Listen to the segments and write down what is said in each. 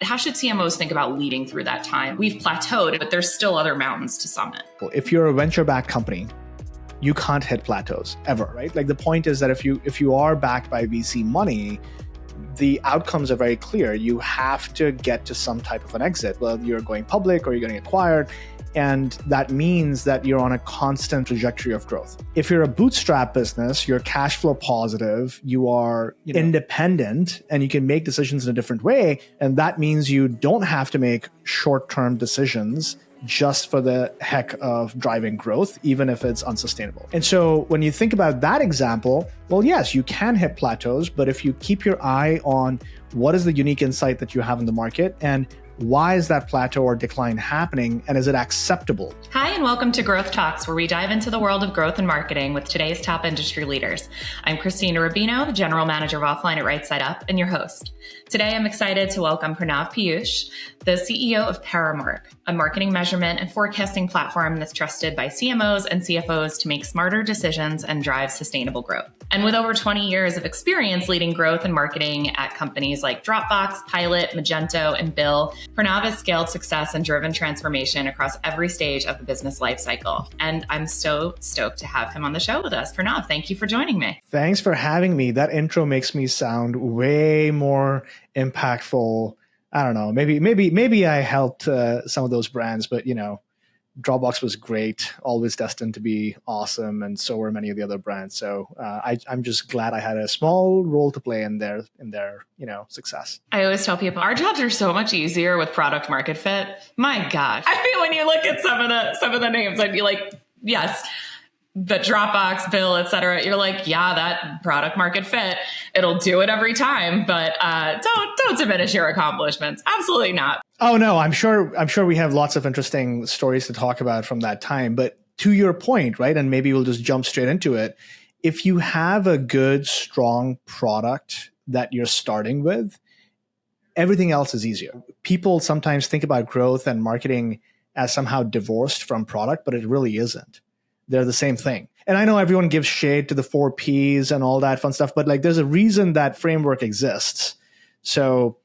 How should CMOs think about leading through that time? We've plateaued, but there's still other mountains to summit. If you're a venture-backed company, you can't hit plateaus ever, right? Like the point is that if you are backed by VC money, the outcomes are very clear. You have to get to some type of an exit. Well, you're going public or you're getting acquired. And that means that you're on a constant trajectory of growth. If you're a bootstrap business, you're cash flow positive, you are independent, and you can make decisions in a different way. And that means you don't have to make short-term decisions just for the heck of driving growth, even if it's unsustainable. And so when you think about that example, well, yes, you can hit plateaus, but if you keep your eye on what is the unique insight that you have in the market and why is that plateau or decline happening, and is it acceptable? Hi, and welcome to Growth Talks, where we dive into the world of growth and marketing with today's top industry leaders. I'm Krystina Rubino, the General Manager of Offline at Right Side Up, and your host. Today, I'm excited to welcome Pranav Piyush, the CEO of Paramark, a marketing measurement and forecasting platform that's trusted by CMOs and CFOs to make smarter decisions and drive sustainable growth. And with over 20 years of experience leading growth and marketing at companies like Dropbox, Pilot, Magento, and BILL, Pranav has scaled success and driven transformation across every stage of the business lifecycle. And I'm so stoked to have him on the show with us. Pranav, thank you for joining me. Thanks for having me. That intro makes me sound way more impactful. I don't know. Maybe I helped some of those brands, but Dropbox was great, always destined to be awesome, and so were many of the other brands. So I'm just glad I had a small role to play in their success. I always tell people our jobs are so much easier with product market fit. My gosh, I mean, when you look at some of the names, I'd be like, yes, the Dropbox, BILL, et cetera. You're like, yeah, that product market fit, it'll do it every time, but don't diminish your accomplishments. Absolutely not. Oh no, I'm sure we have lots of interesting stories to talk about from that time. But to your point, right, and maybe we'll just jump straight into it. If you have a good, strong product that you're starting with, everything else is easier. People sometimes think about growth and marketing as somehow divorced from product, but it really isn't. They're the same thing. And I know everyone gives shade to the 4 Ps and all that fun stuff, but like there's a reason that framework exists. So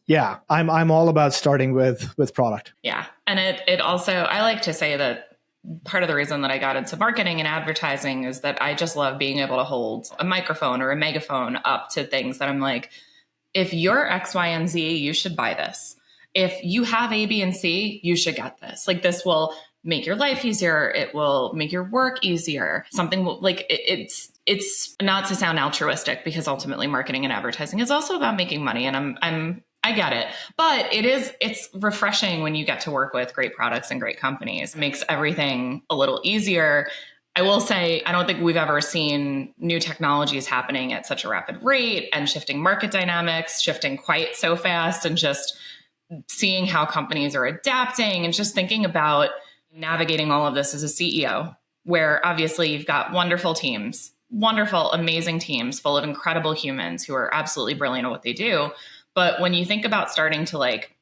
yeah, I'm all about starting with product. Yeah. And it also, I like to say that part of the reason that I got into marketing and advertising is that I just love being able to hold a microphone or a megaphone up to things that I'm like, if you're X, Y, and Z, you should buy this. If you have A, B, and C, you should get this. Like this will make your life easier. It will make your work easier. Something like it's not to sound altruistic, because ultimately marketing and advertising is also about making money. And I get it, but it's refreshing when you get to work with great products and great companies. It makes everything a little easier. I will say, I don't think we've ever seen new technologies happening at such a rapid rate and shifting market dynamics, shifting quite so fast, and just seeing how companies are adapting and just thinking about navigating all of this as a CEO, where obviously you've got wonderful teams, wonderful, amazing teams full of incredible humans who are absolutely brilliant at what they do. But when you think about starting to like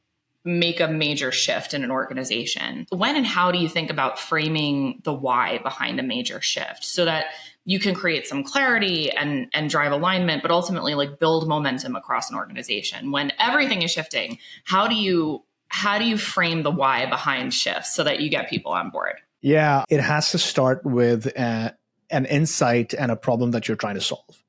make a major shift in an organization, when and how do you think about framing the why behind a major shift so that you can create some clarity and drive alignment, but ultimately like build momentum across an organization? When everything is shifting, how do you frame the why behind shifts so that you get people on board? Yeah, it has to start with an insight and a problem that you're trying to solve.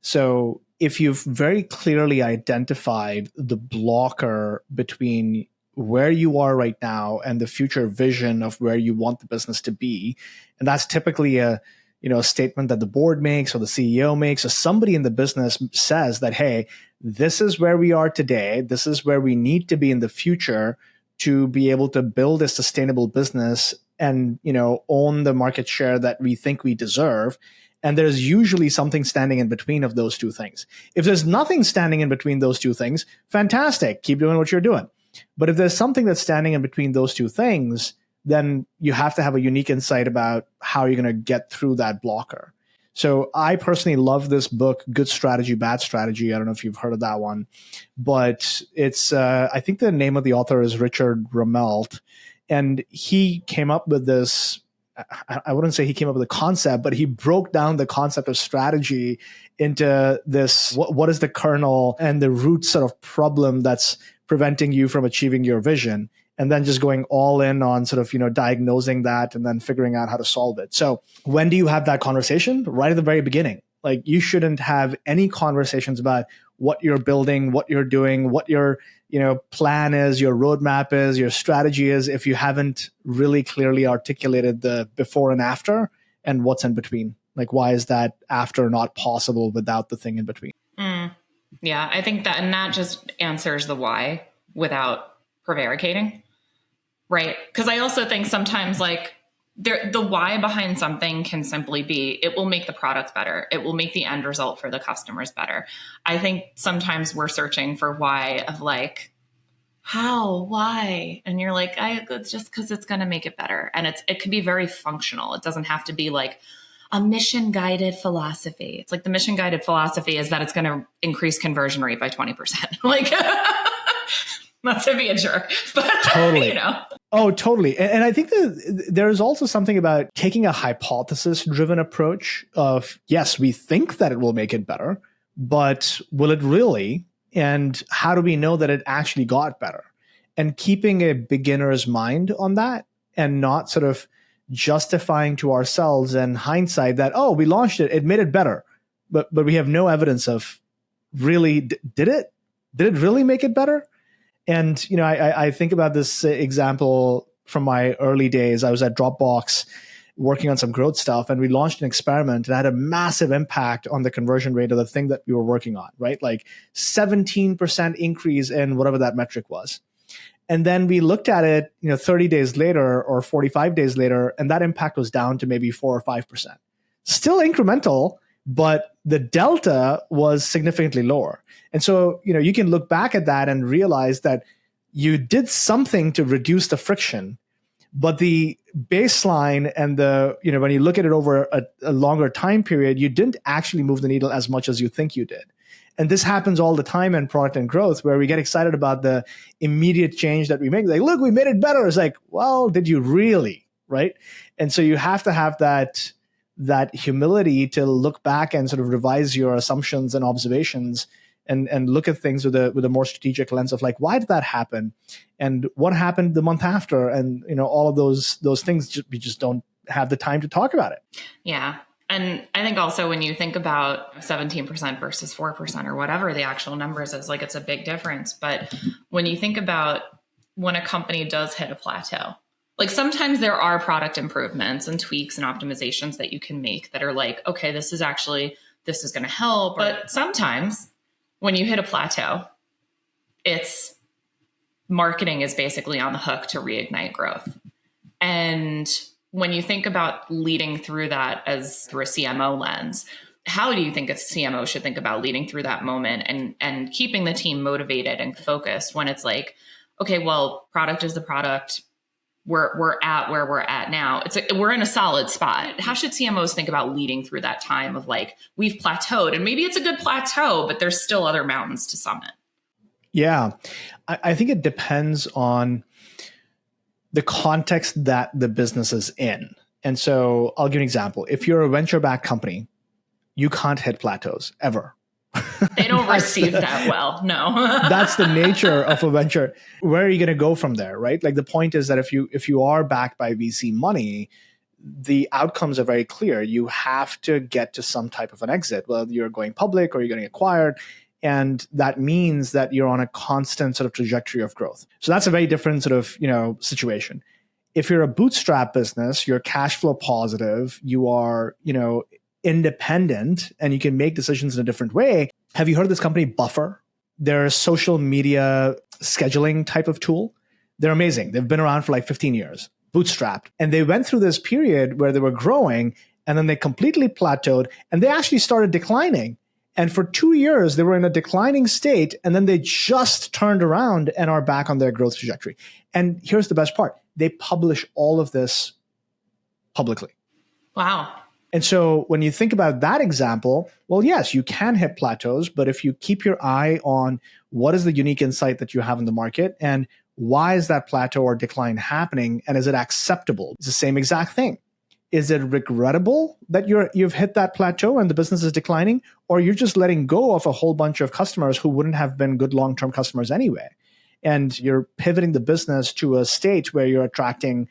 So if you've very clearly identified the blocker between where you are right now and the future vision of where you want the business to be, and that's typically a statement that the board makes or the CEO makes or somebody in the business says that, hey, this is where we are today. This is where we need to be in the future to be able to build a sustainable business and, own the market share that we think we deserve. And there's usually something standing in between of those two things. If there's nothing standing in between those two things, fantastic. Keep doing what you're doing. But if there's something that's standing in between those two things, then you have to have a unique insight about how you're going to get through that blocker. So I personally love this book, Good Strategy, Bad Strategy. I don't know if you've heard of that one, but it's, I think the name of the author is Richard Rumelt. And he came up with this I wouldn't say he came up with a concept, but he broke down the concept of strategy into this, what is the kernel and the root sort of problem that's preventing you from achieving your vision, and then just going all in on sort of, diagnosing that and then figuring out how to solve it. So when do you have that conversation? Right at the very beginning. Like, you shouldn't have any conversations about what you're building, what you're doing, what your plan is, your roadmap is, your strategy is, if you haven't really clearly articulated the before and after and what's in between. Like, why is that after not possible without the thing in between? Yeah, I think that, and that just answers the why without prevaricating, right? Because I also think sometimes like the why behind something can simply be, it will make the product better. It will make the end result for the customers better. I think sometimes we're searching for why of like, how, why? And you're like, it's just because it's going to make it better. And it can be very functional. It doesn't have to be like a mission guided philosophy. It's like the mission guided philosophy is that it's going to increase conversion rate by 20%. Like, not to be a jerk, but totally. Oh, totally. And I think that there's also something about taking a hypothesis driven approach of, yes, we think that it will make it better, but will it really? And how do we know that it actually got better? And keeping a beginner's mind on that and not sort of justifying to ourselves in hindsight that, oh, we launched it, it made it better. But we have no evidence of really, did it really make it better? And, I think about this example from my early days. I was at Dropbox working on some growth stuff, and we launched an experiment and had a massive impact on the conversion rate of the thing that we were working on, right? Like 17% increase in whatever that metric was. And then we looked at it, 30 days later or 45 days later, and that impact was down to maybe 4 or 5%. Still incremental, but the delta was significantly lower. And so, you can look back at that and realize that you did something to reduce the friction, but the baseline and when you look at it over a longer time period, you didn't actually move the needle as much as you think you did. And this happens all the time in product and growth, where we get excited about the immediate change that we make. Like, look, we made it better. It's like, well, did you really? Right? And so you have to have that humility to look back and sort of revise your assumptions and observations and look at things with a more strategic lens of like, why did that happen? And what happened the month after? And, all of those things, we just don't have the time to talk about it. Yeah. And I think also when you think about 17% versus 4% or whatever the actual numbers is, like, it's a big difference. But when you think about when a company does hit a plateau, like sometimes there are product improvements and tweaks and optimizations that you can make that are like, okay, this is going to help. But sometimes when you hit a plateau, it's marketing is basically on the hook to reignite growth. And when you think about leading through that as through a CMO lens, how do you think a CMO should think about leading through that moment and keeping the team motivated and focused when it's like, okay, well, product is the product. We're at where we're at now. It's like we're in a solid spot. How should CMOs think about leading through that time of like, we've plateaued, and maybe it's a good plateau, but there's still other mountains to summit? Yeah, I think it depends on the context that the business is in. And so I'll give you an example. If you're a venture-backed company, you can't hit plateaus ever. They don't receive that well. No. That's the nature of a venture. Where are you going to go from there, right? Like, the point is that if you are backed by VC money, the outcomes are very clear. You have to get to some type of an exit, whether you're going public or you're getting acquired. And that means that you're on a constant sort of trajectory of growth. So that's a very different sort of, situation. If you're a bootstrap business, you're cash flow positive, you are, independent, and you can make decisions in a different way. Have you heard of this company, Buffer? They're a social media scheduling type of tool. They're amazing. They've been around for like 15 years, bootstrapped. And they went through this period where they were growing, and then they completely plateaued, and they actually started declining. And for 2 years, they were in a declining state, and then they just turned around and are back on their growth trajectory. And here's the best part. They publish all of this publicly. Wow. And so when you think about that example, well, yes, you can hit plateaus, but if you keep your eye on what is the unique insight that you have in the market and why is that plateau or decline happening and is it acceptable? It's the same exact thing. Is it regrettable that you've hit that plateau and the business is declining, or you're just letting go of a whole bunch of customers who wouldn't have been good long-term customers anyway? And you're pivoting the business to a state where you're attracting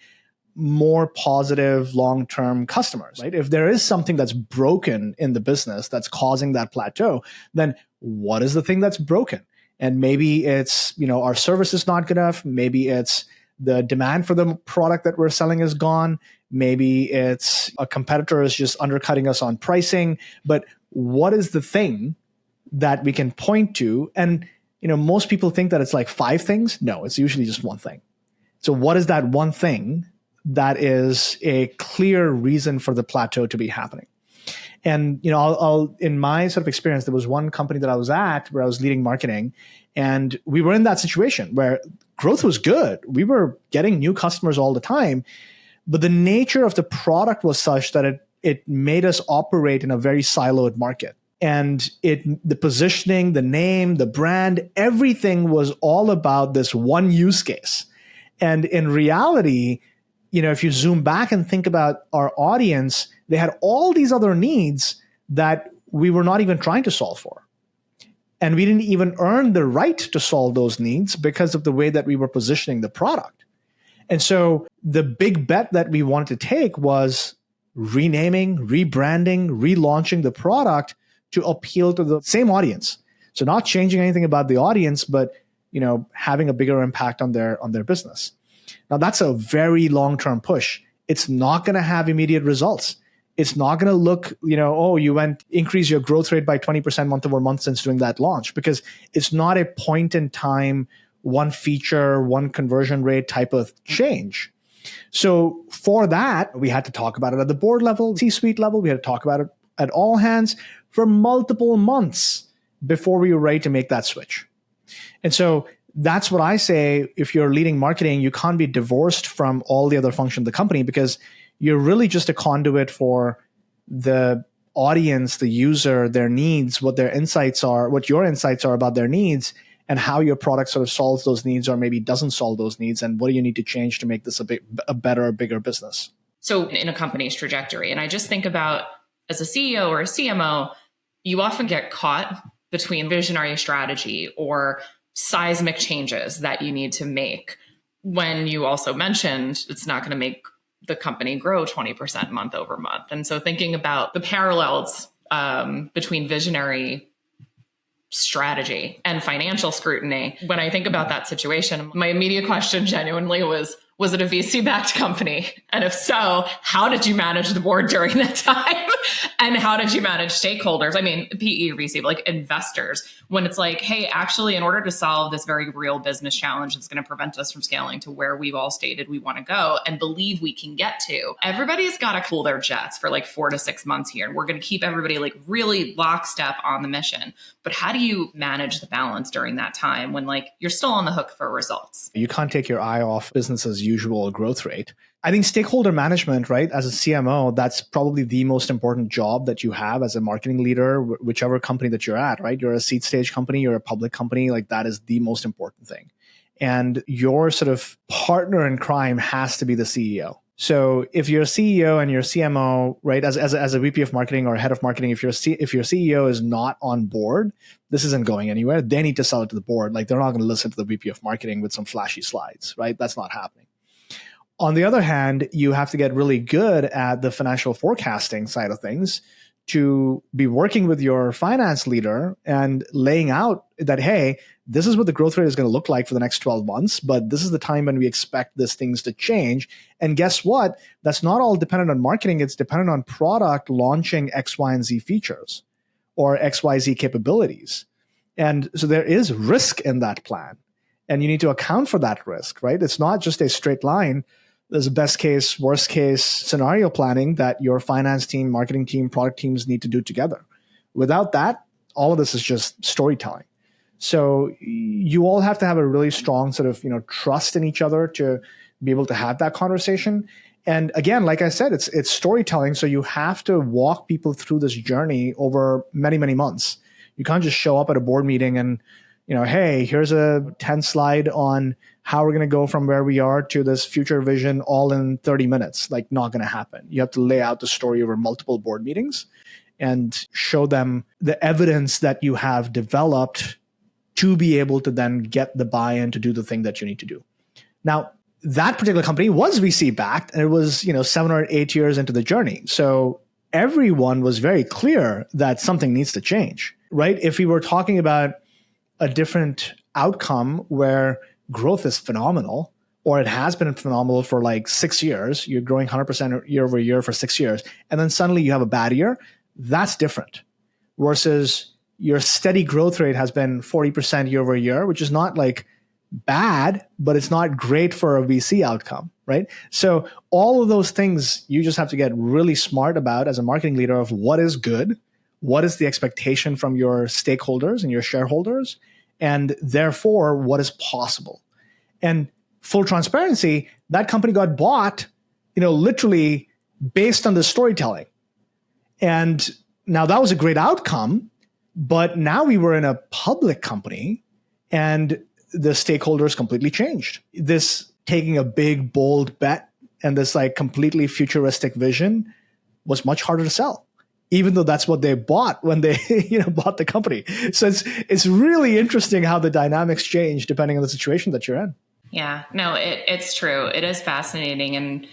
more positive long-term customers, right? If there is something that's broken in the business that's causing that plateau, then what is the thing that's broken? And maybe it's, our service is not good enough. Maybe it's the demand for the product that we're selling is gone. Maybe it's a competitor is just undercutting us on pricing. But what is the thing that we can point to? And, most people think that it's like 5 things. No, it's usually just one thing. So what is that one thing that is a clear reason for the plateau to be happening? And, I'll in my sort of experience, there was one company that I was at where I was leading marketing, and we were in that situation where growth was good. We were getting new customers all the time, but the nature of the product was such that it made us operate in a very siloed market. And the positioning, the name, the brand, everything was all about this one use case. And in reality, if you zoom back and think about our audience, they had all these other needs that we were not even trying to solve for. And we didn't even earn the right to solve those needs because of the way that we were positioning the product. And so the big bet that we wanted to take was renaming, rebranding, relaunching the product to appeal to the same audience. So not changing anything about the audience, but having a bigger impact on their business. Now that's a very long-term push. It's not going to have immediate results. It's not going to look, you increase your growth rate by 20% month over month since doing that launch, because it's not a point in time, one feature, one conversion rate type of change. So for that, we had to talk about it at the board level, C-suite level. We had to talk about it at all hands for multiple months before we were ready to make that switch. And so that's what I say. If you're leading marketing, you can't be divorced from all the other functions of the company, because you're really just a conduit for the audience, the user, their needs, what their insights are, what your insights are about their needs, and how your product sort of solves those needs or maybe doesn't solve those needs, and what do you need to change to make this a better, bigger business. So in a company's trajectory, and I just think about as a CEO or a CMO, you often get caught between visionary strategy or seismic changes that you need to make, when you also mentioned it's not going to make the company grow 20% month over month. And so thinking about the parallels between visionary strategy and financial scrutiny, when I think about that situation, my immediate question genuinely was it a VC-backed company? And if so, how did you manage the board during that time? And how did you manage stakeholders? I mean, PE, VC, like investors, when it's like, hey, actually, in order to solve this very real business challenge that's going to prevent us from scaling to where we've all stated we want to go and believe we can get to, everybody's got to cool their jets for like 4 to 6 months here. And we're going to keep everybody like really lockstep on the mission. But how do you manage the balance during that time when like you're still on the hook for results? You can't take your eye off business as usual growth rate. I think stakeholder management, right, as a CMO, that's probably the most important job that you have as a marketing leader, whichever company that you're at, right? You're a seed stage company, you're a public company, like that is the most important thing. And your sort of partner in crime has to be the CEO. So if you're a CEO and you're a CMO, right, as a VP of marketing or head of marketing, if your CEO is not on board, this isn't going anywhere. They need to sell it to the board. Like they're not going to listen to the VP of marketing with some flashy slides, right? That's not happening. On the other hand, you have to get really good at the financial forecasting side of things to be working with your finance leader and laying out that, hey, this is what the growth rate is going to look like for the next 12 months, but this is the time when we expect these things to change. And guess what? That's not all dependent on marketing. It's dependent on product launching X, Y, and Z features or X, Y, Z capabilities. And so there is risk in that plan. And you need to account for that risk, right? It's not just a straight line. There's a best case, worst case scenario planning that your finance team, marketing team, product teams need to do together. Without that, all of this is just storytelling. So you all have to have a really strong sort of, trust in each other to be able to have that conversation. And again, like I said, it's storytelling. So you have to walk people through this journey over many, many months. You can't just show up at a board meeting and, hey, here's a 10 slide on how we're going to go from where we are to this future vision all in 30 minutes. Like, not going to happen. You have to lay out the story over multiple board meetings and show them the evidence that you have developed to be able to then get the buy-in to do the thing that you need to do. Now, that particular company was VC backed, and it was, 7 or 8 years into the journey. So everyone was very clear that something needs to change, right? If we were talking about a different outcome where growth is phenomenal, or it has been phenomenal for like 6 years, you're growing 100% year over year for 6 years, and then suddenly you have a bad year, that's different. Versus your steady growth rate has been 40% year over year, which is not like bad, but it's not great for a VC outcome, right? So all of those things you just have to get really smart about as a marketing leader of what is good, what is the expectation from your stakeholders and your shareholders, and therefore what is possible. And full transparency, that company got bought, literally based on the storytelling. And now that was a great outcome, but now we were in a public company and the stakeholders completely changed. This taking a big, bold bet and this like completely futuristic vision was much harder to sell, even though that's what they bought when they bought the company. So it's really interesting how the dynamics change depending on the situation that you're in. Yeah, no, it's true. It is fascinating. And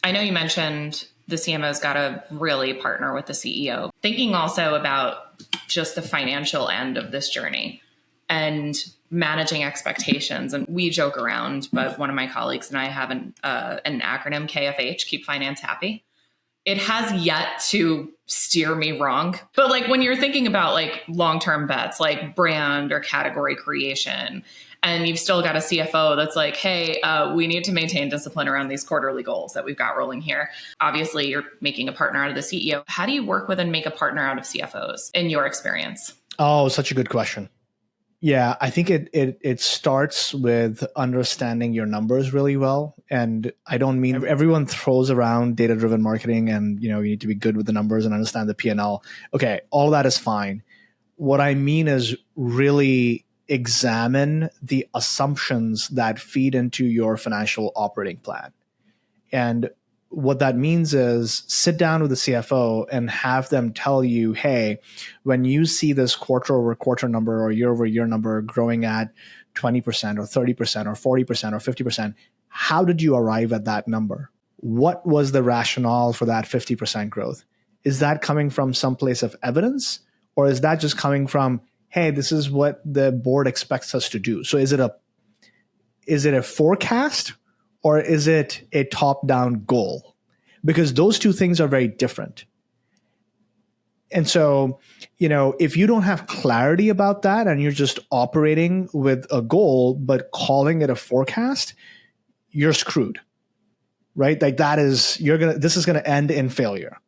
I know you mentioned the CMO's got to really partner with the CEO. Thinking also about just the financial end of this journey and managing expectations. And we joke around, but one of my colleagues and I have an acronym, KFH, Keep Finance Happy. It has yet to steer me wrong. But like when you're thinking about like long-term bets, like brand or category creation, and you've still got a CFO that's like, hey, we need to maintain discipline around these quarterly goals that we've got rolling here. Obviously, you're making a partner out of the CEO. How do you work with and make a partner out of CFOs in your experience? Oh, such a good question. Yeah, I think it starts with understanding your numbers really well. And I don't mean everyone throws around data-driven marketing and, you need to be good with the numbers and understand the P&L. Okay, all of that is fine. What I mean is really examine the assumptions that feed into your financial operating plan. And what that means is sit down with the CFO and have them tell you, hey, when you see this quarter over quarter number or year over year number growing at 20% or 30% or 40% or 50%, how did you arrive at that number? What was the rationale for that 50% growth? Is that coming from some place of evidence, or is that just coming from, hey, this is what the board expects us to do? So is it a forecast, or is it a top-down goal? Because those two things are very different. And so, if you don't have clarity about that and you're just operating with a goal but calling it a forecast, you're screwed, right? Like this is going to end in failure.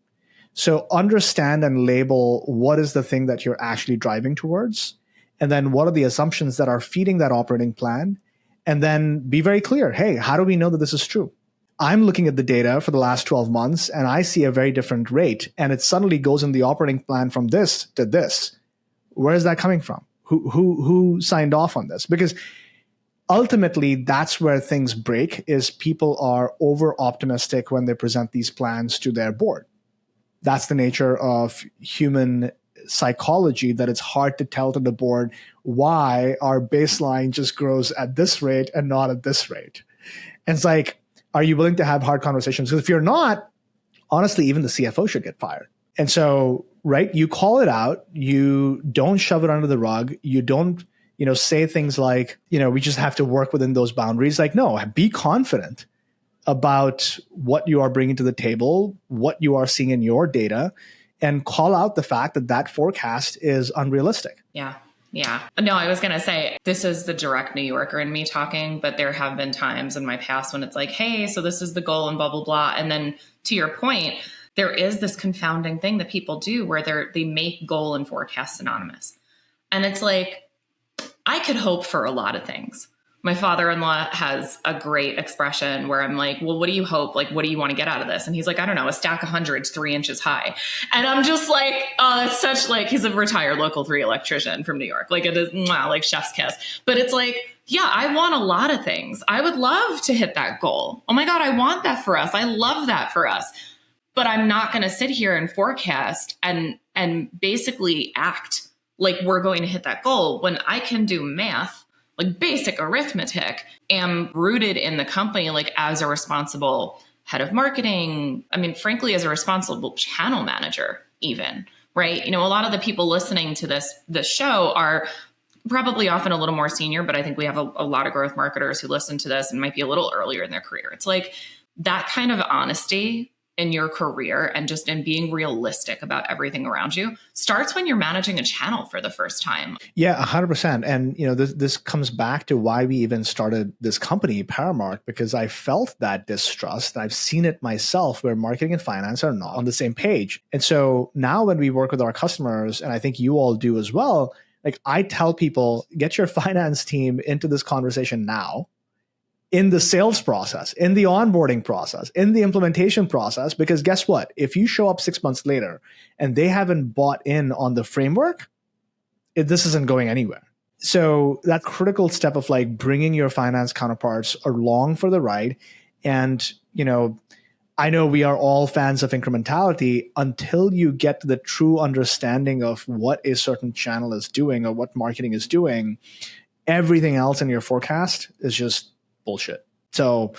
So understand and label what is the thing that you're actually driving towards, and then what are the assumptions that are feeding that operating plan. And then be very clear. Hey, how do we know that this is true? I'm looking at the data for the last 12 months and I see a very different rate, and it suddenly goes in the operating plan from this to this. Where is that coming from? Who signed off on this? Because ultimately that's where things break, is people are over optimistic when they present these plans to their board. That's the nature of human psychology, that it's hard to tell to the board why our baseline just grows at this rate and not at this rate. And it's like, are you willing to have hard conversations? Because if you're not, honestly, even the CFO should get fired. And so, right, you call it out, you don't shove it under the rug, you don't, say things like, we just have to work within those boundaries. Like, no, be confident about what you are bringing to the table, what you are seeing in your data, and call out the fact that that forecast is unrealistic. Yeah. Yeah. No, I was going to say, this is the direct New Yorker in me talking, but there have been times in my past when it's like, hey, so this is the goal and blah, blah, blah. And then to your point, there is this confounding thing that people do where they make goal and forecast synonymous. And it's like, I could hope for a lot of things, My father-in-law has a great expression where I'm like, well, what do you hope? Like, what do you want to get out of this? And he's like, I don't know, a stack of hundreds 3 inches high. And I'm just like, oh, that's such like, he's a retired local 3 electrician from New York. Like it is like chef's kiss. But it's like, yeah, I want a lot of things. I would love to hit that goal. Oh my God, I want that for us. I love that for us. But I'm not going to sit here and forecast and basically act like we're going to hit that goal when I can do math, like basic arithmetic, am rooted in the company, like as a responsible head of marketing. I mean, frankly, as a responsible channel manager, even, right? You know, a lot of the people listening to this show are probably often a little more senior, but I think we have a lot of growth marketers who listen to this and might be a little earlier in their career. It's like that kind of honesty in your career and just in being realistic about everything around you starts when you're managing a channel for the first time. Yeah, 100%. And, you know, this comes back to why we even started this company, Paramark, because I felt that distrust. I've seen it myself where marketing and finance are not on the same page. And so now when we work with our customers, and I think you all do as well, like I tell people, get your finance team into this conversation now, in the sales process, in the onboarding process, in the implementation process, because guess what? If you show up 6 months later and they haven't bought in on the framework, this isn't going anywhere. So that critical step of like bringing your finance counterparts along for the ride. And, you know, I know we are all fans of incrementality until you get to the true understanding of what a certain channel is doing or what marketing is doing. Everything else in your forecast is just bullshit. So,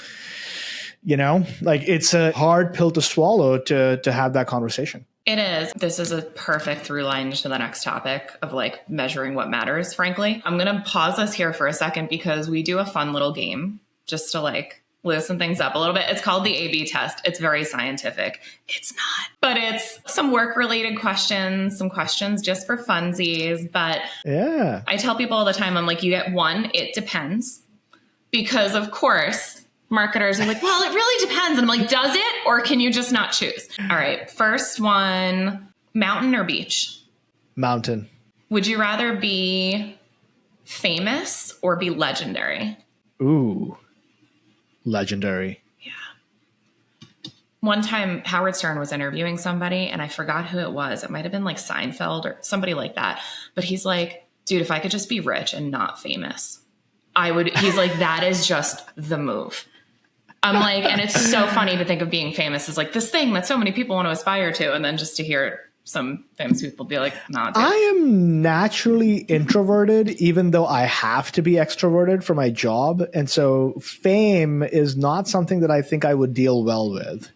you know, like it's a hard pill to swallow to have that conversation. It is. This is a perfect through line to the next topic of like measuring what matters, frankly. I'm going to pause us here for a second because we do a fun little game just to like loosen things up a little bit. It's called the A/B test. It's very scientific. It's not, but it's some work related questions, some questions just for funsies. But yeah, I tell people all the time, I'm like, you get one, it depends. Because of course, marketers are like, well, it really depends. And I'm like, does it? Or can you just not choose? All right. First one, mountain or beach? Mountain. Would you rather be famous or be legendary? Ooh, legendary. Yeah. One time Howard Stern was interviewing somebody and I forgot who it was. It might've been like Seinfeld or somebody like that. But he's like, dude, if I could just be rich and not famous, he's like, that is just the move. I'm like, and it's so funny to think of being famous as like this thing that so many people want to aspire to. And then just to hear some famous people be like, nah, dude. I am naturally introverted, even though I have to be extroverted for my job. And so fame is not something that I think I would deal well with.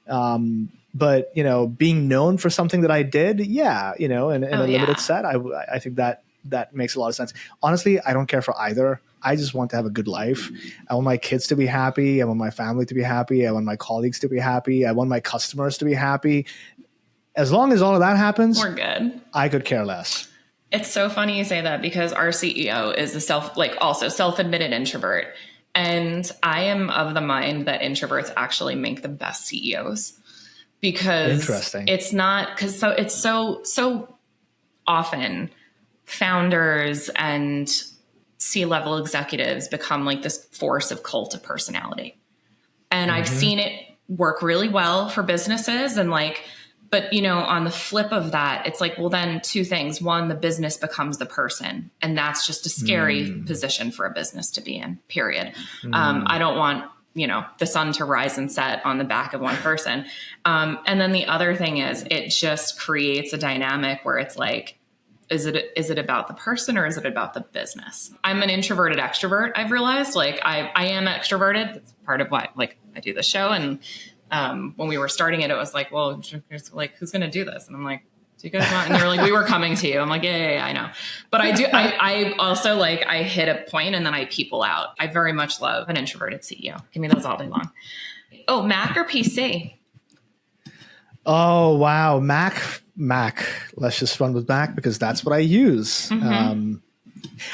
But, you know, being known for something that I did, yeah, you know, in a limited set, I think that makes a lot of sense. Honestly, I don't care for either. I just want to have a good life. I want my kids to be happy. I want my family to be happy. I want my colleagues to be happy. I want my customers to be happy. As long as all of that happens, we're good. I could care less. It's so funny you say that because our CEO is also self-admitted introvert. And I am of the mind that introverts actually make the best CEOs because it's not, because it's so often founders and C-level executives become like this force of cult of personality. And I've seen it work really well for businesses and like, but you know, on the flip of that, it's like, well, then two things. One, the business becomes the person. And that's just a scary position for a business to be in, period. I don't want, you know, the sun to rise and set on the back of one person. And then the other thing is it just creates a dynamic where it's like, is it about the person or is it about the business? I'm an introverted extrovert. I've realized like I am extroverted. That's part of why like I do the show. And when we were starting it, it was like, well, like who's going to do this? And I'm like, do you guys want? And they were like, we were coming to you. I'm like, yeah, I know. But I do. I also like I hit a point and then I people out. I very much love an introverted CEO. Give me those all day long. Oh, Mac or PC? Oh, wow. Mac. Let's just run with Mac because that's what I use.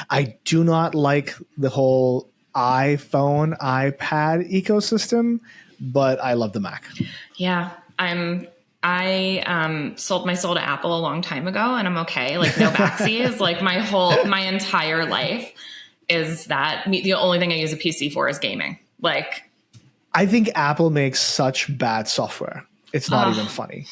I do not like the whole iPhone, iPad ecosystem, but I love the Mac. Yeah, I sold my soul to Apple a long time ago and I'm okay. Like no backsies, like my entire life. is that the only thing I use a PC for is gaming. Like, I think Apple makes such bad software. It's not even funny.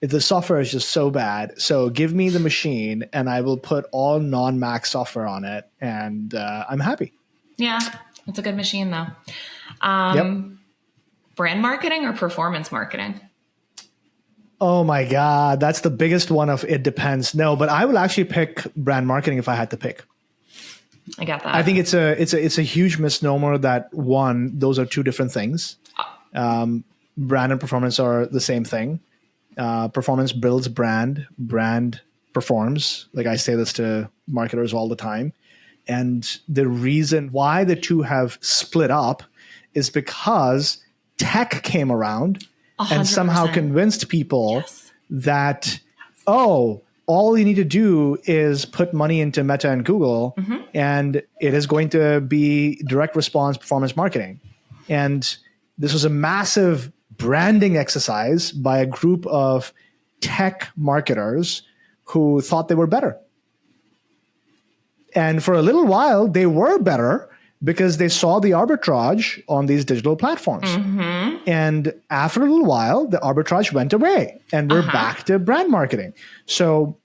The software is just so bad. So give me the machine and I will put all non-Mac software on it, and I'm happy. Yeah, it's a good machine though. Yep. Brand marketing or performance marketing? Oh my God. That's the biggest one of it depends. No, but I will actually pick brand marketing if I had to pick. I got that. I think it's a huge misnomer that, one, those are two different things. Brand and performance are the same thing. Performance builds brand, brand performs. Like I say this to marketers all the time. And the reason why the two have split up is because tech came around 100%. and somehow convinced people Yes. that, oh, all you need to do is put money into Meta and Google, and it is going to be direct response performance marketing. And this was a massive branding exercise by a group of tech marketers who thought they were better. And for a little while, they were better because they saw the arbitrage on these digital platforms. And after a little while, the arbitrage went away and we're back to brand marketing. So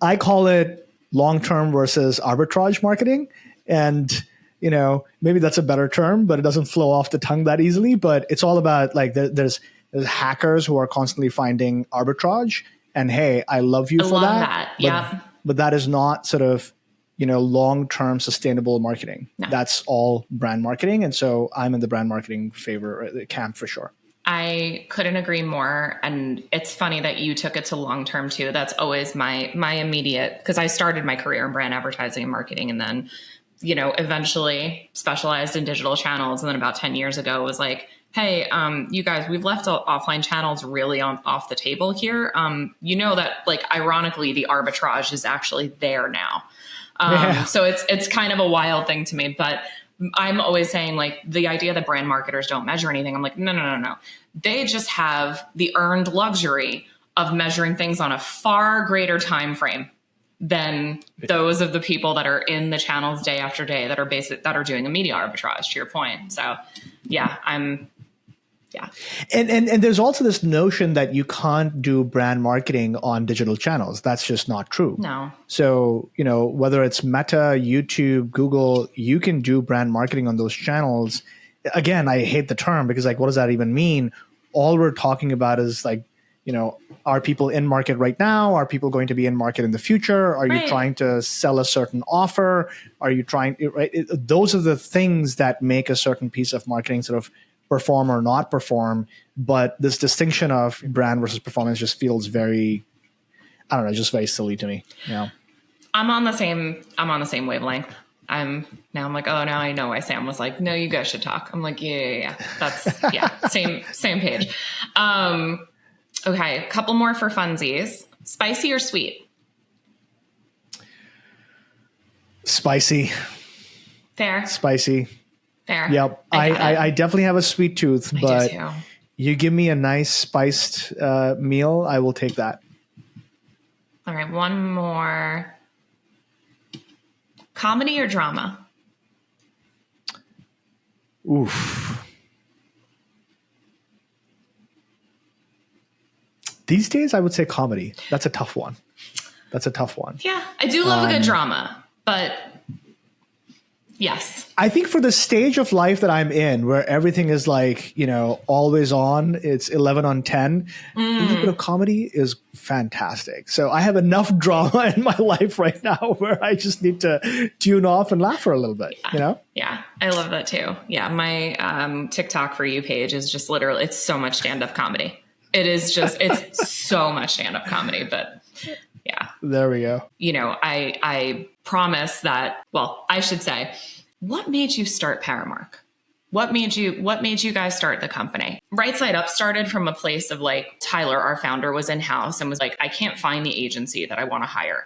I call it long-term versus arbitrage marketing. And, you know, maybe that's a better term, but it doesn't flow off the tongue that easily. But it's all about, like, there's hackers who are constantly finding arbitrage. And hey, I love you for that. But that is not sort of, you know, long-term sustainable marketing. No. That's all brand marketing. And so I'm in the brand marketing camp for sure. I couldn't agree more. And it's funny that you took it to long-term too. That's always my immediate, because I started my career in brand advertising and marketing, and then, you know, eventually specialized in digital channels. And then about 10 years ago was like, hey, you guys, we've left offline channels really off the table here. You know that, like, ironically, the arbitrage is actually there now. So it's kind of a wild thing to me, but I'm always saying, like, the idea that brand marketers don't measure anything. I'm like, no. They just have the earned luxury of measuring things on a far greater time frame than those of the people that are in the channels day after day that are doing a media arbitrage, to your point. So yeah. And there's also this notion that you can't do brand marketing on digital channels. That's just not true. No. So, you know, whether it's Meta, YouTube, Google, you can do brand marketing on those channels. Again, I hate the term because, like, what does that even mean? All we're talking about is, like, you know, are people in market right now? Are people going to be in market in the future? Are you trying to sell a certain offer? Are you trying, right? Those are the things that make a certain piece of marketing sort of perform or not perform. But this distinction of brand versus performance just feels very, I don't know, just very silly to me. You know? I'm on the same wavelength. I'm like, oh, now I know why Sam was like, no, you guys should talk. I'm like, yeah. That's same page. Okay. A couple more for funsies. Spicy or sweet? Spicy. Fair. Spicy. Fair. Yep. I definitely have a sweet tooth, but you give me a nice spiced meal, I will take that. All right. One more. Comedy or drama? Oof. These days, I would say comedy. That's a tough one. Yeah. I do love a good drama, but yes. I think for the stage of life that I'm in, where everything is, like, you know, always on, it's 11 on 10, a little bit of comedy is fantastic. So I have enough drama in my life right now where I just need to tune off and laugh for a little bit, you know? Yeah, I love that too. Yeah, my TikTok For You page is just literally, it's so much stand-up comedy. It is just, it's so much stand-up comedy, but yeah. There we go. You know, I promise that, well, I should say, what made you start Paramark? What made you guys start the company? Right Side Up started from a place of, like, Tyler, our founder, was in-house and was like, I can't find the agency that I want to hire.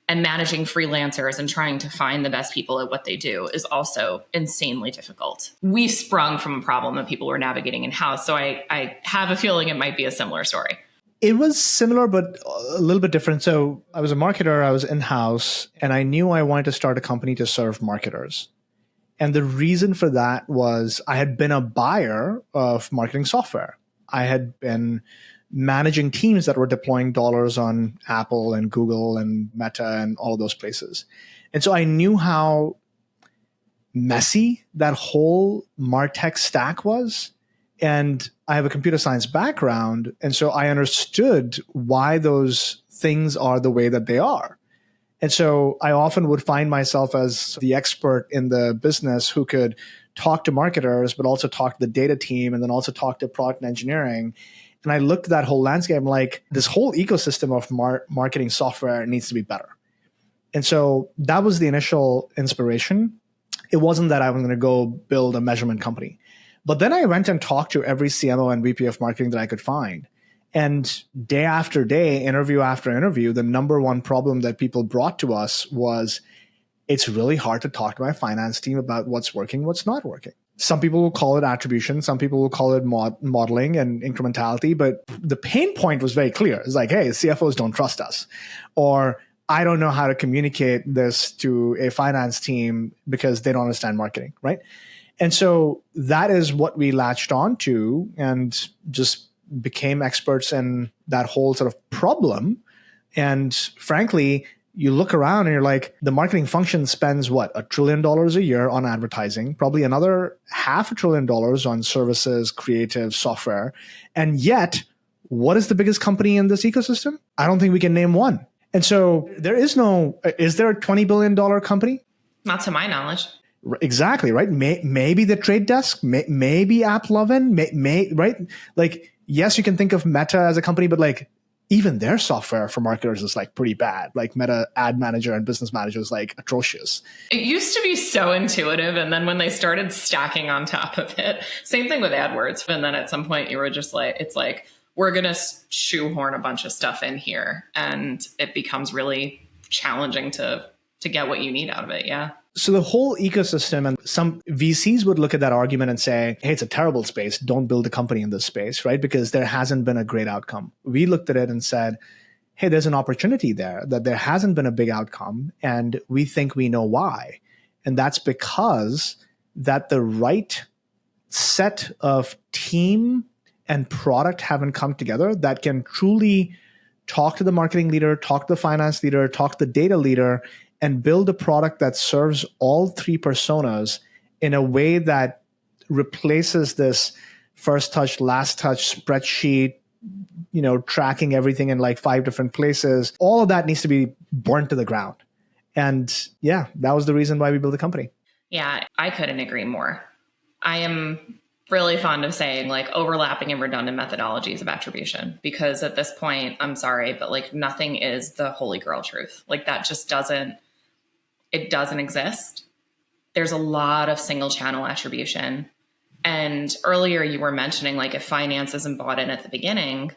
And managing freelancers and trying to find the best people at what they do is also insanely difficult. We sprung from a problem that people were navigating in-house. So I have a feeling it might be a similar story. It was similar, but a little bit different. So I was a marketer, I was in-house, and I knew I wanted to start a company to serve marketers. And the reason for that was I had been a buyer of marketing software. I had been managing teams that were deploying dollars on Apple and Google and Meta and all of those places. And so I knew how messy that whole MarTech stack was. And I have a computer science background. And so I understood why those things are the way that they are. And so I often would find myself as the expert in the business who could talk to marketers, but also talk to the data team and then also talk to product and engineering. And I looked at that whole landscape. I'm like, this whole ecosystem of marketing software needs to be better. And so that was the initial inspiration. It wasn't that I was going to go build a measurement company. But then I went and talked to every CMO and VP of marketing that I could find. And day after day, interview after interview, the number one problem that people brought to us was it's really hard to talk to my finance team about what's working, what's not working. Some people will call it attribution. Some people will call it modeling and incrementality. But the pain point was very clear. It's like, hey, CFOs don't trust us. Or I don't know how to communicate this to a finance team because they don't understand marketing, right? And so that is what we latched on to and just became experts in that whole sort of problem. And frankly, you look around and you're like, the marketing function spends what, $1 trillion a year on advertising, probably another $500 billion on services, creative, software. And yet, what is the biggest company in this ecosystem? I don't think we can name one. And so is there a $20 billion company? Not to my knowledge. Exactly, right? Maybe the Trade Desk, maybe AppLovin, right? Like, yes, you can think of Meta as a company, but like even their software for marketers is like pretty bad. Like Meta Ad Manager and Business Manager is like atrocious. It used to be so intuitive. And then when they started stacking on top of it, same thing with AdWords. And then at some point you were just like, it's like, we're going to shoehorn a bunch of stuff in here. And it becomes really challenging to get what you need out of it. Yeah. So the whole ecosystem, and some VCs would look at that argument and say, hey, it's a terrible space. Don't build a company in this space, right? Because there hasn't been a great outcome. We looked at it and said, hey, there's an opportunity there, that there hasn't been a big outcome. And we think we know why. And that's because that the right set of team and product haven't come together that can truly talk to the marketing leader, talk to the finance leader, talk to the data leader, and build a product that serves all three personas in a way that replaces this first touch, last touch spreadsheet, tracking everything in like 5 different places. All of that needs to be burnt to the ground. And yeah, that was the reason why we built the company. Yeah, I couldn't agree more. I am really fond of saying like overlapping and redundant methodologies of attribution, because at this point, I'm sorry, but like nothing is the holy grail truth. Like that just doesn't exist. There's a lot of single channel attribution. And earlier you were mentioning like if finance isn't bought in at the beginning,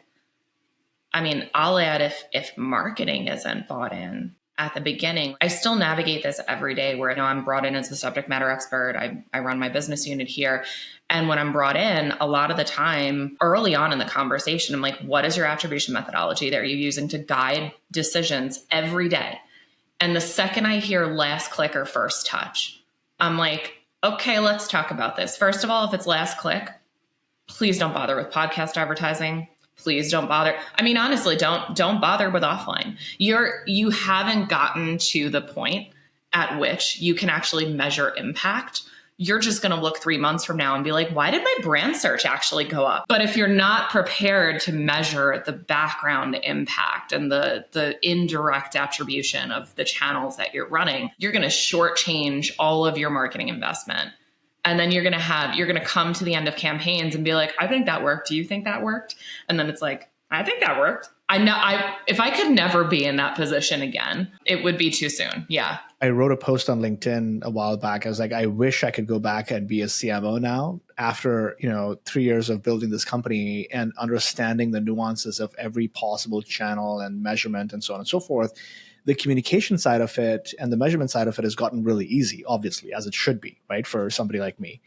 I mean, I'll add if marketing isn't bought in at the beginning, I still navigate this every day where I'm brought in as the subject matter expert. I run my business unit here. And when I'm brought in, a lot of the time early on in the conversation, I'm like, what is your attribution methodology that you're using to guide decisions every day? And the second I hear last click or first touch, I'm like, okay, let's talk about this. First of all, if it's last click, please don't bother with podcast advertising. Please don't bother. I mean, honestly, don't bother with offline. You haven't gotten to the point at which you can actually measure impact. You're just going to look 3 months from now and be like, why did my brand search actually go up? But if you're not prepared to measure the background impact and the indirect attribution of the channels that you're running, you're going to shortchange all of your marketing investment. And then you're going to come to the end of campaigns and be like, I think that worked. Do you think that worked? And then it's like, I think that worked. If I could never be in that position again, it would be too soon. Yeah. I wrote a post on LinkedIn a while back. I was like, I wish I could go back and be a CMO now after, 3 years of building this company and understanding the nuances of every possible channel and measurement and so on and so forth. The communication side of it and the measurement side of it has gotten really easy, obviously, as it should be, right, for somebody like me.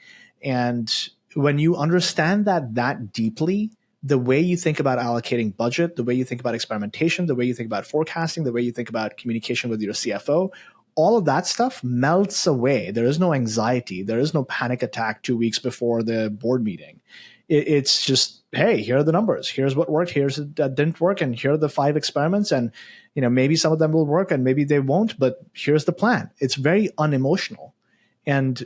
And when you understand that deeply, the way you think about allocating budget, the way you think about experimentation, the way you think about forecasting, the way you think about communication with your CFO, all of that stuff melts away. There is no anxiety. There is no panic attack 2 weeks before the board meeting. It's just, hey, here are the numbers. Here's what worked. Here's what didn't work. And here are the 5 experiments. And maybe some of them will work and maybe they won't, but here's the plan. It's very unemotional. And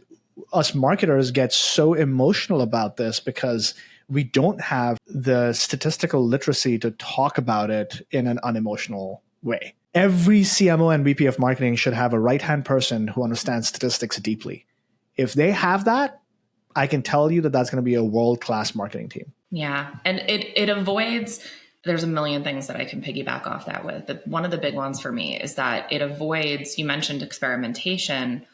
us marketers get so emotional about this because we don't have the statistical literacy to talk about it in an unemotional way. Every CMO and VP of marketing should have a right-hand person who understands statistics deeply. If they have that, I can tell you that that's going to be a world-class marketing team. Yeah. And it avoids, there's a million things that I can piggyback off that with. But one of the big ones for me is that it avoids, you mentioned experimentation.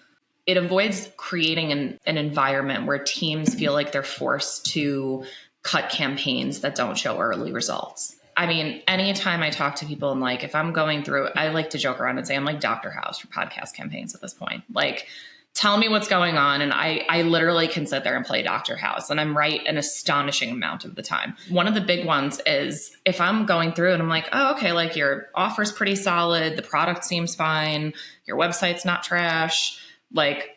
It avoids creating an environment where teams feel like they're forced to cut campaigns that don't show early results. I mean, anytime I talk to people and if I'm going through, I like to joke around and say I'm like Dr. House for podcast campaigns at this point. Tell me what's going on. And I literally can sit there and play Dr. House, and I'm right an astonishing amount of the time. One of the big ones is if I'm going through and I'm like, oh, okay, your offer's pretty solid. The product seems fine. Your website's not trash.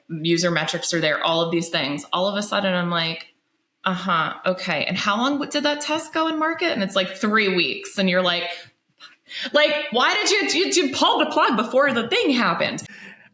User metrics are there, all of these things. All of a sudden I'm like, okay. And how long did that test go in market? And it's 3 weeks. And you're like, why did you pull the plug before the thing happened?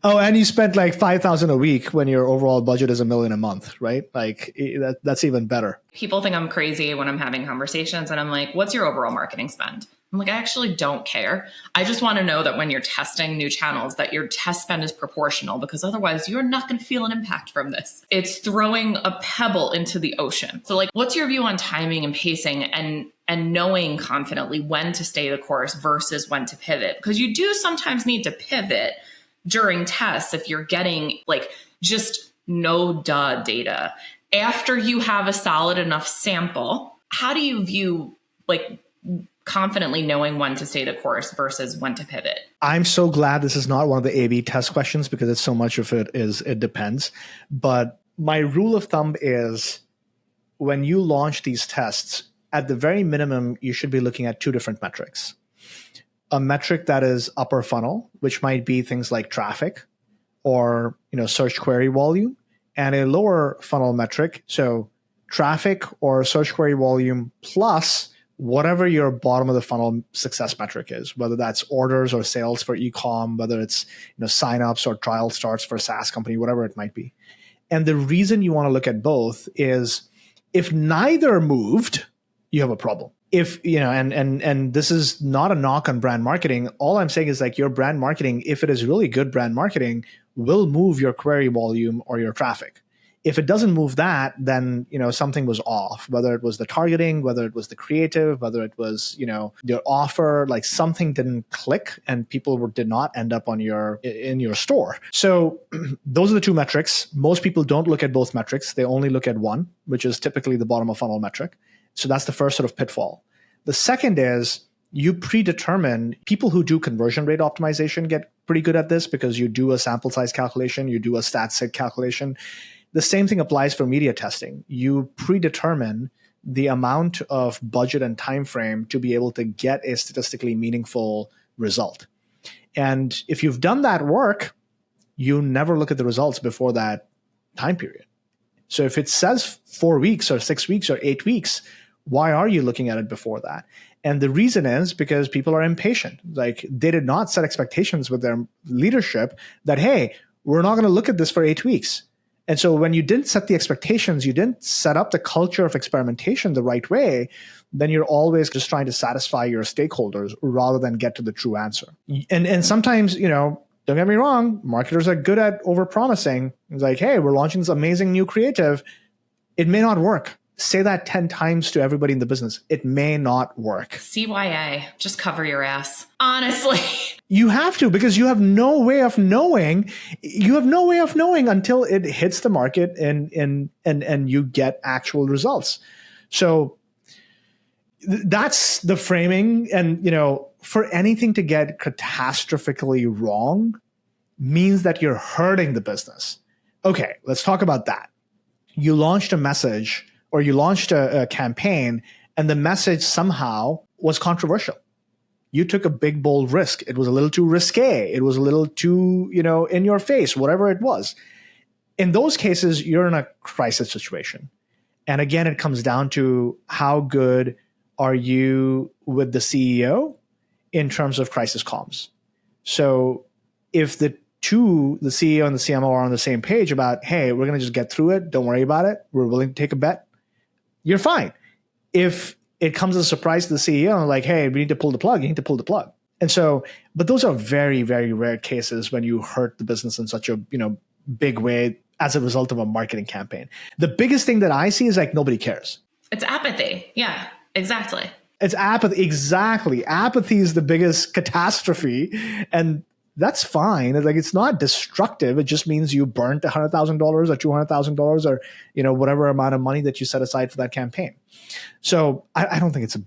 Oh, and you spent $5,000 a week when your overall budget is $1 million a month, right? That's even better. People think I'm crazy when I'm having conversations and I'm like, what's your overall marketing spend? I'm like, I actually don't care. I just want to know that when you're testing new channels, that your test spend is proportional, because otherwise you're not going to feel an impact from this. It's throwing a pebble into the ocean. So what's your view on timing and pacing and knowing confidently when to stay the course versus when to pivot? Because you do sometimes need to pivot during tests if you're getting just no duh data. After you have a solid enough sample, how do you view confidently knowing when to stay the course versus when to pivot? I'm so glad this is not one of the A/B test questions, because it's so much of it depends. But my rule of thumb is when you launch these tests, at the very minimum, you should be looking at 2 different metrics. A metric that is upper funnel, which might be things like traffic or search query volume, and a lower funnel metric, so traffic or search query volume plus whatever your bottom of the funnel success metric is, whether that's orders or sales for e-com, whether it's signups or trial starts for a SaaS company, whatever it might be. And the reason you want to look at both is if neither moved, you have a problem. If and this is not a knock on brand marketing. All I'm saying is your brand marketing, if it is really good brand marketing, will move your query volume or your traffic. If it doesn't move that, then something was off, whether it was the targeting, whether it was the creative, whether it was your offer, something didn't click and people did not end up in your store. So those are the 2 metrics. Most people don't look at both metrics. They only look at one, which is typically the bottom of funnel metric. So that's the first sort of pitfall. The second is you predetermine. People who do conversion rate optimization get pretty good at this, because you do a sample size calculation, you do a stat sig calculation. The same thing applies for media testing. You predetermine the amount of budget and time frame to be able to get a statistically meaningful result. And if you've done that work, you never look at the results before that time period. So if it says 4 weeks or 6 weeks or 8 weeks, why are you looking at it before that? And the reason is because people are impatient. They did not set expectations with their leadership that, hey, we're not going to look at this for 8 weeks. And so when you didn't set the expectations, you didn't set up the culture of experimentation the right way, then you're always just trying to satisfy your stakeholders rather than get to the true answer. And sometimes, don't get me wrong, marketers are good at overpromising. It's hey, we're launching this amazing new creative. It may not work. Say that 10 times to everybody in the business. It may not work. CYA, just cover your ass. Honestly. You have to, because you have no way of knowing. You have no way of knowing until it hits the market and you get actual results. So that's the framing. And, for anything to get catastrophically wrong means that you're hurting the business. Okay, let's talk about that. You launched a message or you launched a campaign And the message somehow was controversial. You took a big, bold risk. It was a little too risque. It was a little too, in your face, whatever it was. In those cases, you're in a crisis situation. And again, it comes down to how good are you with the CEO in terms of crisis comms. So if the CEO and the CMO are on the same page about, hey, we're going to just get through it. Don't worry about it. We're willing to take a bet. You're fine. If it comes as a surprise to the CEO, like, hey, we need to pull the plug, you need to pull the plug. And so, but those are very, very rare cases when you hurt the business in such a, big way as a result of a marketing campaign. The biggest thing that I see is like nobody cares. It's apathy. Yeah, exactly. It's apathy. Exactly. Apathy is the biggest catastrophe. And that's fine. It's not destructive. It just means you burnt $100,000 or $200,000 or, whatever amount of money that you set aside for that campaign. So I don't think it's a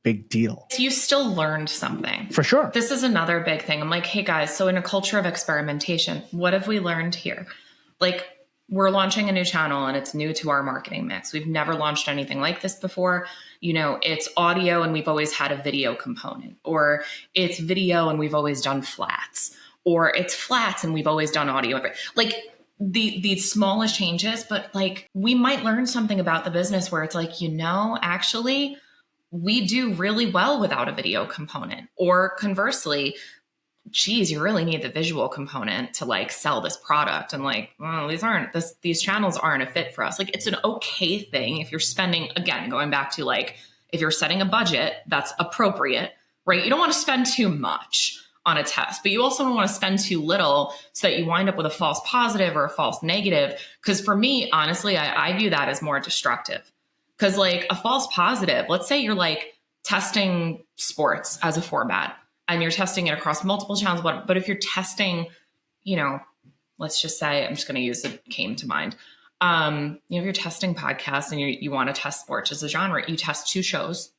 big deal. You still learned something. For sure. This is another big thing. I'm like, hey guys, so in a culture of experimentation, what have we learned here? Like, we're launching a new channel and it's new to our marketing mix. We've never launched anything like this before. It's audio and we've always had a video component, or it's video and we've always done flats, or it's flats and we've always done audio. Like the smallest changes, but like we might learn something about the business where it's like, actually we do really well without a video component, or conversely, geez, you really need the visual component to like sell this product. And like, these channels aren't a fit for us. Like, it's an okay thing if you're spending, again, going back to like, if you're setting a budget that's appropriate, right? You don't want to spend too much on a test, but you also don't want to spend too little so that you wind up with a false positive or a false negative. Because for me, honestly, I view that as more destructive. Because like a false positive, let's say you're like testing sports as a format, and you're testing it across multiple channels. But if you're testing, let's just say, I'm just going to use it came to mind. If you're testing podcasts and you want to test sports as a genre, you test 2 shows,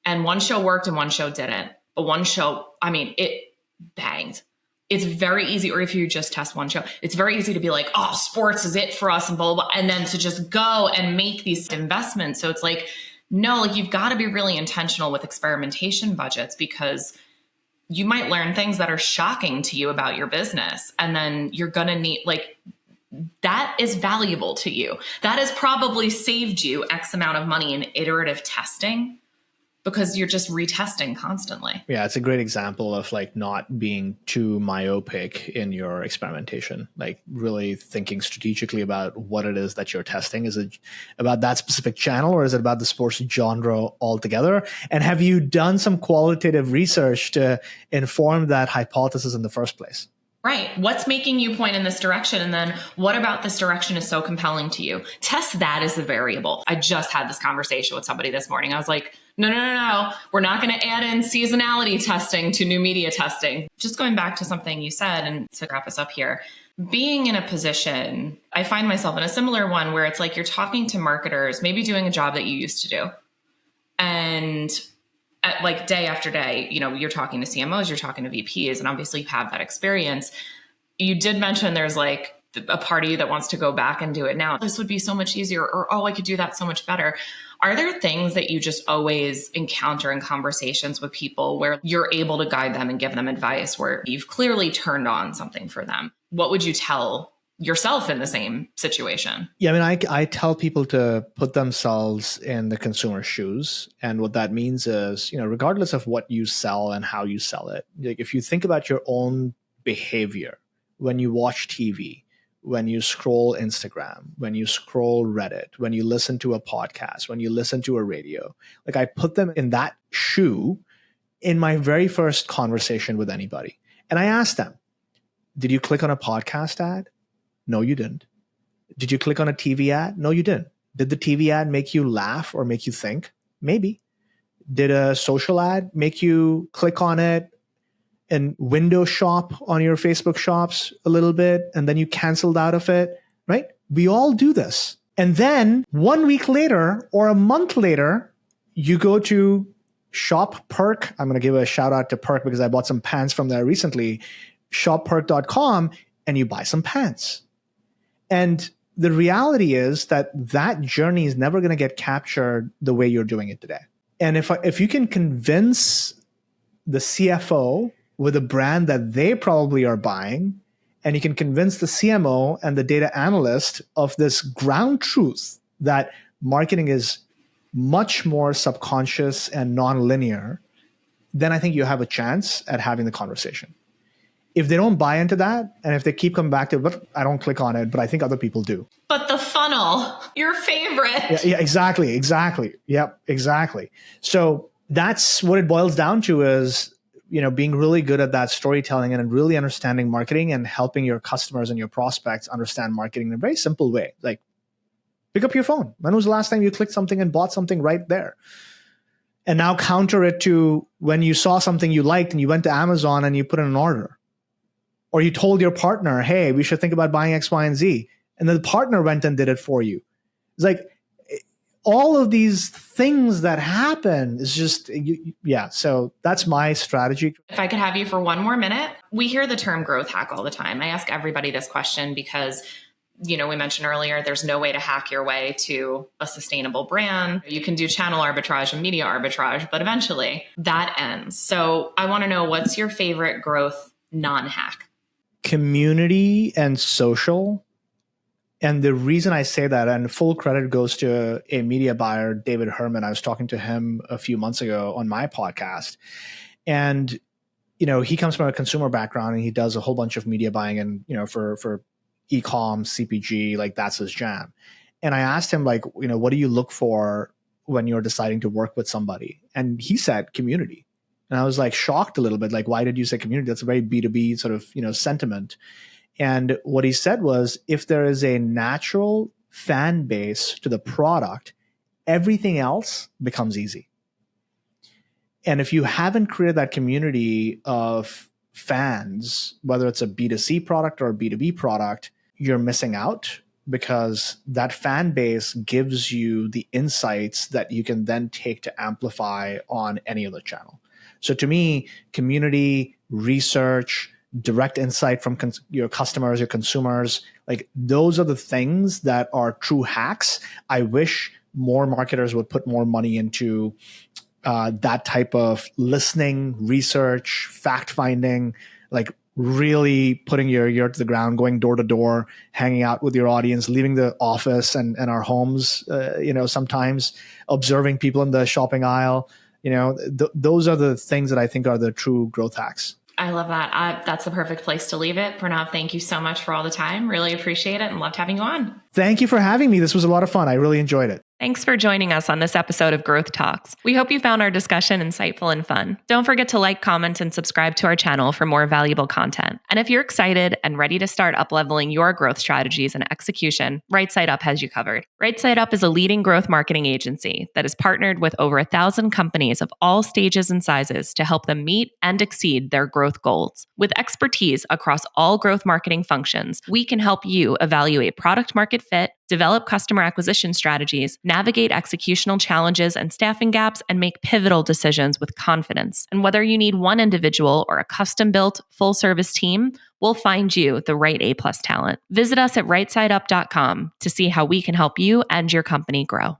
and one show worked and one show didn't. But one show, it banged. It's very easy. Or if you just test one show, it's very easy to be like, oh, sports is it for us and blah, blah, blah. And then to just go and make these investments. So it's like, no, like you've got to be really intentional with experimentation budgets, because you might learn things that are shocking to you about your business. And then you're going to need, like, that is valuable to you. That has probably saved you X amount of money in iterative testing, because you're just retesting constantly. Yeah, it's a great example of like not being too myopic in your experimentation, like really thinking strategically about what it is that you're testing. Is it about that specific channel, or is it about the sports genre altogether? And have you done some qualitative research to inform that hypothesis in the first place? Right. What's making you point in this direction? And then what about this direction is so compelling to you? Test that as a variable. I just had this conversation with somebody this morning. I was like, no. We're not going to add in seasonality testing to new media testing. Just going back to something you said, and to wrap us up here, being in a position, I find myself in a similar one where it's like you're talking to marketers, maybe doing a job that you used to do. And like day after day, you're talking to CMOs, you're talking to VPs, and obviously you have that experience. You did mention there's like a party that wants to go back and do it now. This would be so much easier, or, oh, I could do that so much better. Are there things that you just always encounter in conversations with people where you're able to guide them and give them advice, where you've clearly turned on something for them? What would you tell yourself in the same situation? Yeah, I tell people to put themselves in the consumer's shoes. And what that means is, regardless of what you sell and how you sell it, like if you think about your own behavior when you watch TV, when you scroll Instagram, when you scroll Reddit, when you listen to a podcast, when you listen to a radio, like I put them in that shoe in my very first conversation with anybody. And I asked them, did you click on a podcast ad? No, you didn't. Did you click on a TV ad? No, you didn't. Did the TV ad make you laugh or make you think? Maybe. Did a social ad make you click on it and window shop on your Facebook shops a little bit, and then you canceled out of it, right? We all do this. And then 1 week later or a month later, you go to Shop Perk. I'm going to give a shout out to Perk because I bought some pants from there recently. Shopperk.com, and you buy some pants. And the reality is that that journey is never going to get captured the way you're doing it today. And if you can convince the CFO with a brand that they probably are buying, and you can convince the CMO and the data analyst of this ground truth that marketing is much more subconscious and non-linear, then I think you have a chance at having the conversation. If they don't buy into that, and if they keep coming back to, but I don't click on it, but I think other people do. But the funnel, your favorite. Yeah, exactly. Yep, exactly. So that's what it boils down to is, being really good at that storytelling and really understanding marketing and helping your customers and your prospects understand marketing in a very simple way. Like, pick up your phone. When was the last time you clicked something and bought something right there? And now counter it to when you saw something you liked and you went to Amazon and you put in an order. Or you told your partner, hey, we should think about buying X, Y, and Z. And then the partner went and did it for you. It's like all of these things that happen is just, yeah. So that's my strategy. If I could have you for one more minute, we hear the term growth hack all the time. I ask everybody this question because, we mentioned earlier, there's no way to hack your way to a sustainable brand. You can do channel arbitrage and media arbitrage, but eventually that ends. So I want to know, what's your favorite growth non-hack? Community and social. And the reason I say that, and full credit goes to a media buyer, David Herman. I was talking to him a few months ago on my podcast. And, he comes from a consumer background and he does a whole bunch of media buying and, for e-com, CPG, like that's his jam. And I asked him, like, what do you look for when you're deciding to work with somebody? And he said community. And I was like shocked a little bit, like, why did you say community? That's a very B2B sort of, sentiment. And what he said was, if there is a natural fan base to the product, everything else becomes easy. And if you haven't created that community of fans, whether it's a B2C product or a B2B product, you're missing out, because that fan base gives you the insights that you can then take to amplify on any other channel. So to me, community, research, direct insight from your customers, your consumers, like those are the things that are true hacks. I wish more marketers would put more money into that type of listening, research, fact finding, like really putting your ear to the ground, going door to door, hanging out with your audience, leaving the office and our homes, sometimes observing people in the shopping aisle. Those are the things that I think are the true growth hacks. I love that. That's the perfect place to leave it. Pranav, thank you so much for all the time. Really appreciate it and loved having you on. Thank you for having me. This was a lot of fun. I really enjoyed it. Thanks for joining us on this episode of Growth Talks. We hope you found our discussion insightful and fun. Don't forget to like, comment, and subscribe to our channel for more valuable content. And if you're excited and ready to start up-leveling your growth strategies and execution, Right Side Up has you covered. Right Side Up is a leading growth marketing agency that has partnered with over 1,000 companies of all stages and sizes to help them meet and exceed their growth goals. With expertise across all growth marketing functions, we can help you evaluate product market fit, develop customer acquisition strategies, navigate executional challenges and staffing gaps, and make pivotal decisions with confidence. And whether you need one individual or a custom-built, full-service team, we'll find you the right A+ talent. Visit us at rightsideup.com to see how we can help you and your company grow.